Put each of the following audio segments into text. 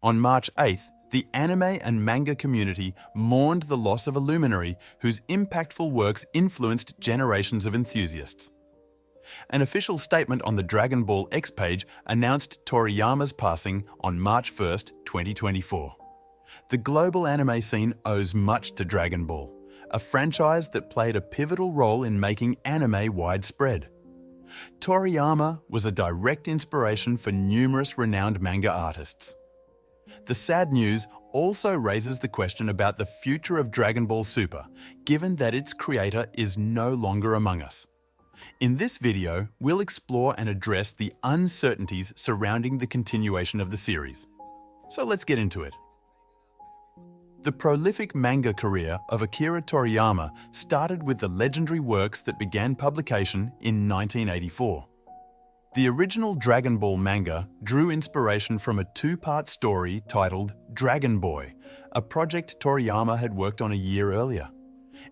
On March 8th, the anime and manga community mourned the loss of a luminary whose impactful works influenced generations of enthusiasts. An official statement on the Dragon Ball X page announced Toriyama's passing on March 1st, 2024. The global anime scene owes much to Dragon Ball, a franchise that played a pivotal role in making anime widespread. Toriyama was a direct inspiration for numerous renowned manga artists. The sad news also raises the question about the future of Dragon Ball Super, given that its creator is no longer among us. In this video, we'll explore and address the uncertainties surrounding the continuation of the series. So let's get into it. The prolific manga career of Akira Toriyama started with the legendary works that began publication in 1984. The original Dragon Ball manga drew inspiration from a two-part story titled Dragon Boy, a project Toriyama had worked on a year earlier.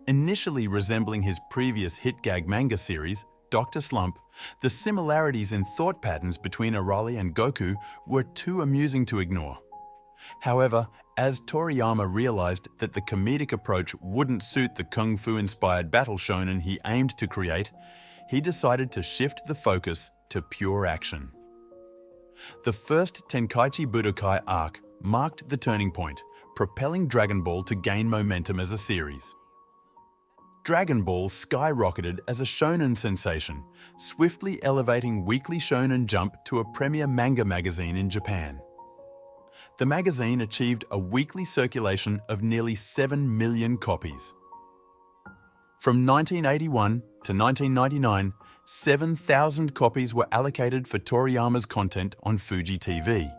Initially resembling his previous hit gag manga series, Dr. Slump, the similarities in thought patterns between Arale and Goku were too amusing to ignore. However, as Toriyama realized that the comedic approach wouldn't suit the kung fu-inspired battle shonen he aimed to create, he decided to shift the focus to pure action. The first Tenkaichi Budokai arc marked the turning point, propelling Dragon Ball to gain momentum as a series. Dragon Ball skyrocketed as a shonen sensation, swiftly elevating Weekly Shonen Jump to a premier manga magazine in Japan. The magazine achieved a weekly circulation of nearly 7 million copies. From 1981 to 1999, 7,000 copies were allocated for Toriyama's content on Fuji TV.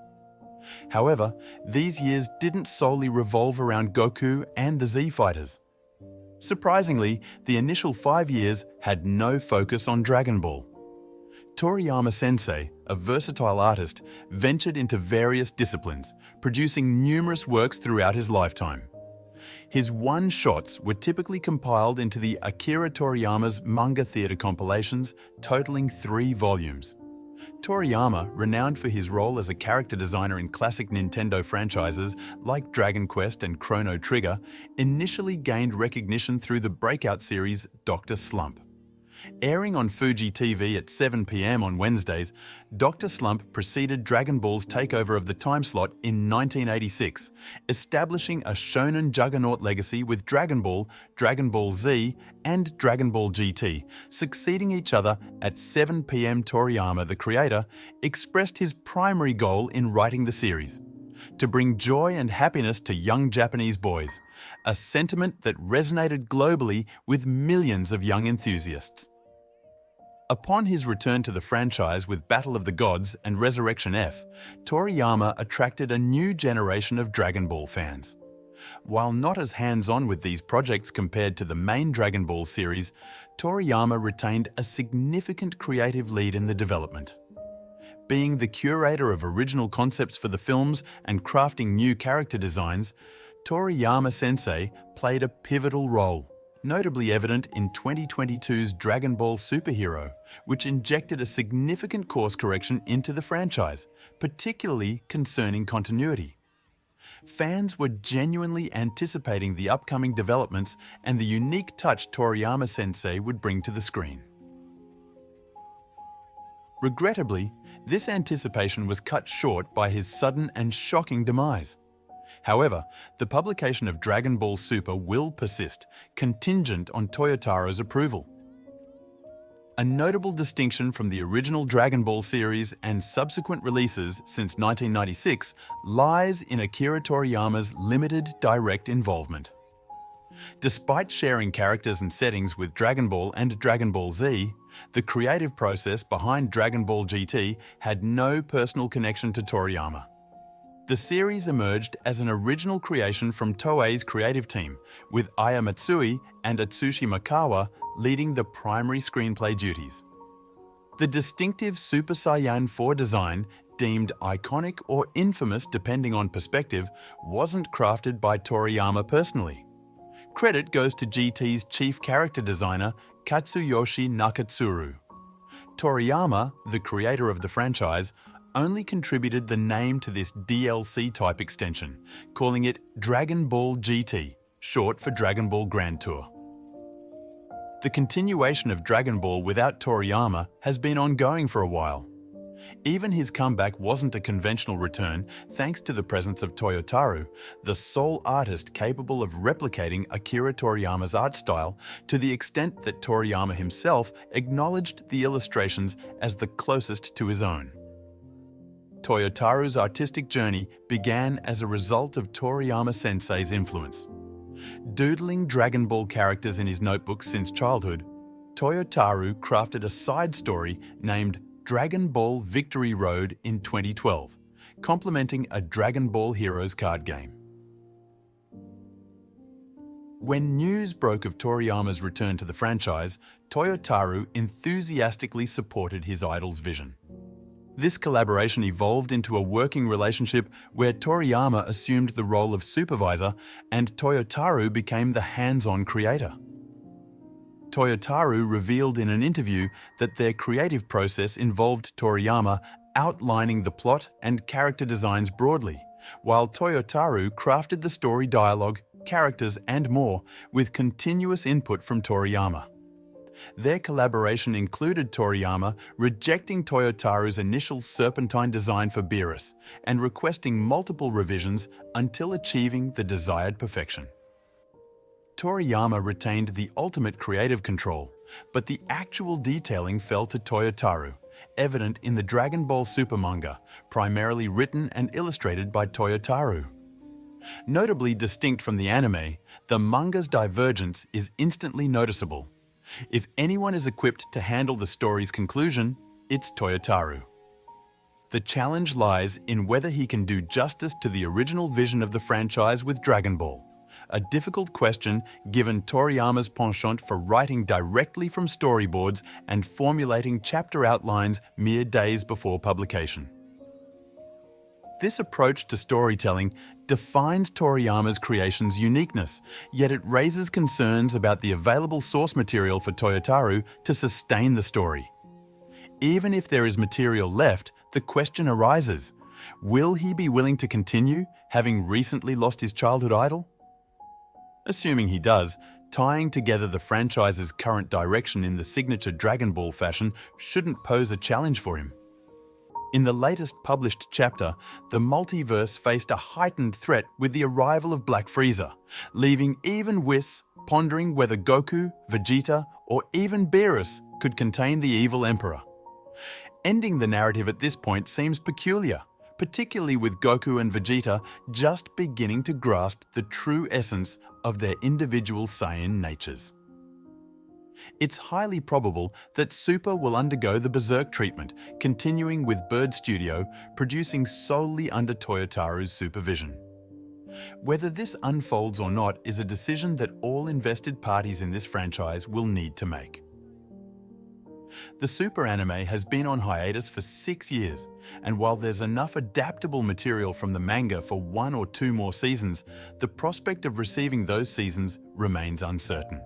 However, these years didn't solely revolve around Goku and the Z-Fighters. Surprisingly, the initial 5 years had no focus on Dragon Ball. Toriyama Sensei, a versatile artist, ventured into various disciplines, producing numerous works throughout his lifetime. His one-shots were typically compiled into the Akira Toriyama's manga theater compilations, totaling 3 volumes. Toriyama, renowned for his role as a character designer in classic Nintendo franchises like Dragon Quest and Chrono Trigger, initially gained recognition through the breakout series Dr. Slump. Airing on Fuji TV at 7 p.m. on Wednesdays, Dr. Slump preceded Dragon Ball's takeover of the time slot in 1986, establishing a shonen juggernaut legacy with Dragon Ball, Dragon Ball Z, and Dragon Ball GT, succeeding each other at 7 p.m. Toriyama, the creator, expressed his primary goal in writing the series: to bring joy and happiness to young Japanese boys, a sentiment that resonated globally with millions of young enthusiasts. Upon his return to the franchise with Battle of the Gods and Resurrection F, Toriyama attracted a new generation of Dragon Ball fans. While not as hands-on with these projects compared to the main Dragon Ball series, Toriyama retained a significant creative lead in the development. Being the curator of original concepts for the films and crafting new character designs, Toriyama Sensei played a pivotal role, notably evident in 2022's Dragon Ball Superhero, which injected a significant course correction into the franchise, particularly concerning continuity. Fans were genuinely anticipating the upcoming developments and the unique touch Toriyama Sensei would bring to the screen. Regrettably, this anticipation was cut short by his sudden and shocking demise. However, the publication of Dragon Ball Super will persist, contingent on Toyotaro's approval. A notable distinction from the original Dragon Ball series and subsequent releases since 1996 lies in Akira Toriyama's limited direct involvement. Despite sharing characters and settings with Dragon Ball and Dragon Ball Z, the creative process behind Dragon Ball GT had no personal connection to Toriyama. The series emerged as an original creation from Toei's creative team, with Aya Matsui and Atsushi Makawa leading the primary screenplay duties. The distinctive Super Saiyan 4 design, deemed iconic or infamous depending on perspective, wasn't crafted by Toriyama personally. Credit goes to GT's chief character designer, Katsuyoshi Nakatsuru. Toriyama, the creator of the franchise, only contributed the name to this DLC-type extension, calling it Dragon Ball GT, short for Dragon Ball Grand Tour. The continuation of Dragon Ball without Toriyama has been ongoing for a while. Even his comeback wasn't a conventional return thanks to the presence of Toyotaro, the sole artist capable of replicating Akira Toriyama's art style to the extent that Toriyama himself acknowledged the illustrations as the closest to his own. Toyotaro's artistic journey began as a result of Toriyama-sensei's influence. Doodling Dragon Ball characters in his notebooks since childhood, Toyotaro crafted a side story named Dragon Ball Victory Road in 2012, complementing a Dragon Ball Heroes card game. When news broke of Toriyama's return to the franchise, Toyotaro enthusiastically supported his idol's vision. This collaboration evolved into a working relationship where Toriyama assumed the role of supervisor and Toyotaro became the hands-on creator. Toyotaro revealed in an interview that their creative process involved Toriyama outlining the plot and character designs broadly, while Toyotaro crafted the story dialogue, characters, and more with continuous input from Toriyama. Their collaboration included Toriyama rejecting Toyotaro's initial serpentine design for Beerus and requesting multiple revisions until achieving the desired perfection. Toriyama retained the ultimate creative control, but the actual detailing fell to Toyotaro, evident in the Dragon Ball Super manga, primarily written and illustrated by Toyotaro. Notably distinct from the anime, the manga's divergence is instantly noticeable. If anyone is equipped to handle the story's conclusion, it's Toyotaro. The challenge lies in whether he can do justice to the original vision of the franchise with Dragon Ball, a difficult question given Toriyama's penchant for writing directly from storyboards and formulating chapter outlines mere days before publication. This approach to storytelling defines Toriyama's creation's uniqueness, yet it raises concerns about the available source material for Toyotaro to sustain the story. Even if there is material left, the question arises, will he be willing to continue, having recently lost his childhood idol? Assuming he does, tying together the franchise's current direction in the signature Dragon Ball fashion shouldn't pose a challenge for him. In the latest published chapter, the multiverse faced a heightened threat with the arrival of Black Frieza, leaving even Whis pondering whether Goku, Vegeta, or even Beerus could contain the evil Emperor. Ending the narrative at this point seems peculiar, particularly with Goku and Vegeta just beginning to grasp the true essence of their individual Saiyan natures. It's highly probable that Super will undergo the Berserk treatment, continuing with Bird Studio, producing solely under Toyotaro's supervision. Whether this unfolds or not is a decision that all invested parties in this franchise will need to make. The Super anime has been on hiatus for 6 years, and while there's enough adaptable material from the manga for 1 or 2 more seasons, the prospect of receiving those seasons remains uncertain.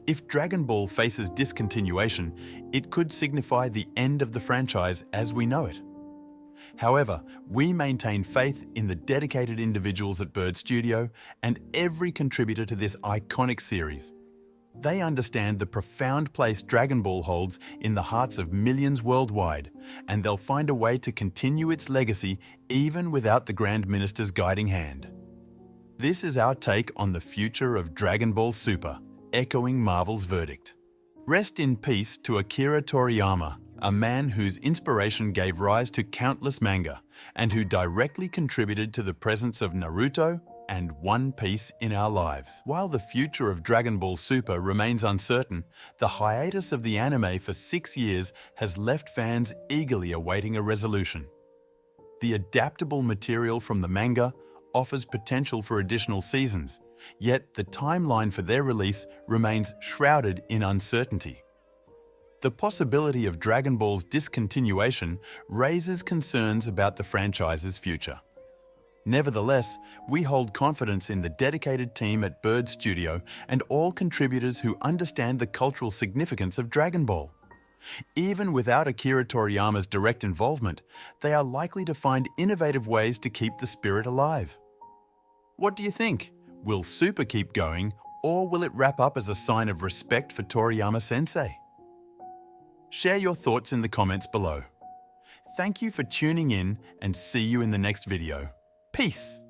If Dragon Ball faces discontinuation, it could signify the end of the franchise as we know it. However, we maintain faith in the dedicated individuals at Bird Studio and every contributor to this iconic series. They understand the profound place Dragon Ball holds in the hearts of millions worldwide, and they'll find a way to continue its legacy even without the Grand Minister's guiding hand. This is our take on the future of Dragon Ball Super, echoing Marvel's verdict. Rest in peace to Akira Toriyama, a man whose inspiration gave rise to countless manga, and who directly contributed to the presence of Naruto and One Piece in our lives. While the future of Dragon Ball Super remains uncertain, the hiatus of the anime for 6 years has left fans eagerly awaiting a resolution. The adaptable material from the manga offers potential for additional seasons, yet the timeline for their release remains shrouded in uncertainty. The possibility of Dragon Ball's discontinuation raises concerns about the franchise's future. Nevertheless, we hold confidence in the dedicated team at Bird Studio and all contributors who understand the cultural significance of Dragon Ball. Even without Akira Toriyama's direct involvement, they are likely to find innovative ways to keep the spirit alive. What do you think? Will Super keep going, or will it wrap up as a sign of respect for Toriyama-sensei? Share your thoughts in the comments below. Thank you for tuning in, and see you in the next video. Peace!